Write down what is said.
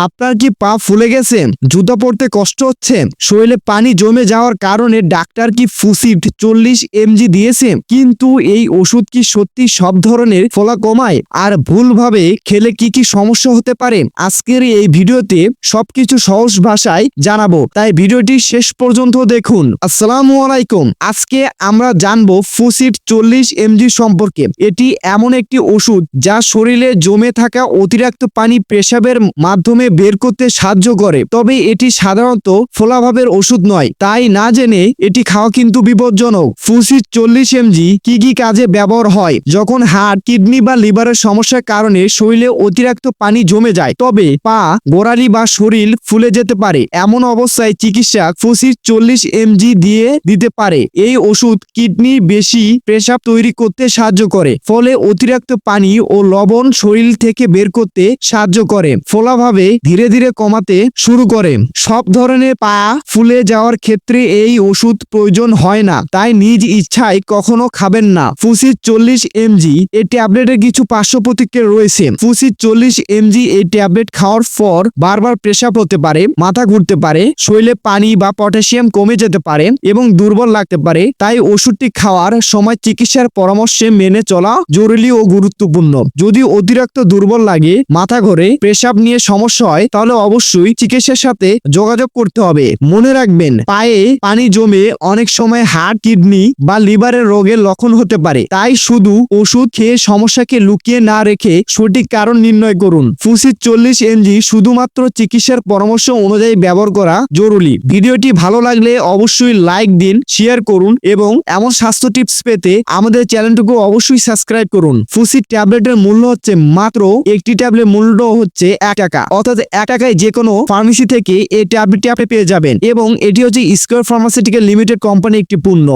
আপনার কি পা ফুলে গেছে, জুতা পরতে কষ্ট হচ্ছে, শরীরে পানি জমে যাওয়ার কারণে ডাক্তার কি ফুসিড 40 mg দিয়েছে, কিন্তু এই ওষুধ কি সত্যি সব ধরনের ফোলা কমায়? আর ভুলভাবে খেলে কি কি সমস্যা হতে পারে? আজকের এই ভিডিওতে সবকিছু সহজ ভাষায় জানাবো, তাই ভিডিওটি শেষ পর্যন্ত দেখুন। আসসালামু আলাইকুম। আজকে আমরা জানবো ফুসিড 40 mg সম্পর্কে। এটি এমন একটি ওষুধ যা শরীরে জমে থাকা অতিরিক্ত পানি পেশাবের মাধ্যমে বের করতে সাহায্য করে। তবে এটি সাধারণত ফোলাভাবের ওষুধ নয়, তাই না জেনে এটি খাওয়া কিন্তু বিপজ্জনক। ফুসিড 40 mg কি কি কাজে ব্যবহার হয়? যখন হার্ট, কিডনি বা লিভারের সমস্যার কারণে শরীরে অতিরিক্ত পানি জমে যায়, তবে পা, গোড়ালি বা শরীর ফুলে যেতে পারে, এমন অবস্থায় চিকিৎসক ফুসিড 40 mg দিয়ে দিতে পারে। এই ওষুধ কিডনি বেশি পেশাব তৈরি করতে সাহায্য করে, ফলে অতিরিক্ত পানি ও লবণ শরীর থেকে বের করতে সাহায্য করে, ফলাভাবে ধীরে ধীরে কমাতে শুরু করে। সব ধরনের পা ফুলে যাওয়ার ক্ষেত্রে এই ওষুধ প্রয়োজন হয় না, তাই নিজ ইচ্ছায় কখনো খাবেন না। ফুসিড 40 mg এই ট্যাবলেটের কিছু পার্শ্ব প্রতিক্রিয়া রয়েছে। ফুসিড 40 mg এই ট্যাবলেট খাওয়ার পর বারবার পেশাব হতে পারে, মাথা ঘুরতে পারে, শরীরে পানি বা পটাশিয়াম কমে যেতে পারে এবং দুর্বল লাগতে পারে। তাই ওষুধটি খাওয়ার সময় চিকিৎসার পরামর্শে মেনে চলা জরুরি ও গুরুত্বপূর্ণ। যদি অতিরিক্ত দুর্বল লাগে, মাথা ঘোরে, পেশাব নিয়ে সমস্যা হয়, তাহলে অবশ্যই চিকিৎসার সাথে যোগাযোগ করতে হবে। মনে রাখবেন, পায়ে পানি জমে অনেক সময় হার্ট, কিডনি বা লিভারের রোগের লক্ষণ হতে পারে। তাই শুধু ওষুধ খেয়ে সমস্যাকে লুকিয়ে না রেখে সঠিক কারণ নির্ণয় করুন। ফুসিড 40 mg শুধুমাত্র চিকিৎসার পরামর্শ অনুযায়ী ব্যবহার করা জরুরি। ভিডিওটি ভালো লাগলে অবশ্যই লাইক দিন, শেয়ার করুন এবং এমন স্বাস্থ্য টিপস পেতে আমাদের চ্যানেলটিকে অবশ্যই সাবস্ক্রাইব করুন। ফুসিড ট্যাবলেটের মূল্য হচ্ছে মাত্র, একটি ট্যাবলেট মূল্য হচ্ছে 1 টাকা, অর্থাৎ 1 টাকায় যে কোনো ফার্মেসি থেকে এই ট্যাবলেটটি আপনি পেয়ে যাবেন এবং এটি হচ্ছে স্কয়ার ফার্মাসিউটিক্যাল লিমিটেড কোম্পানি একটি পণ্য।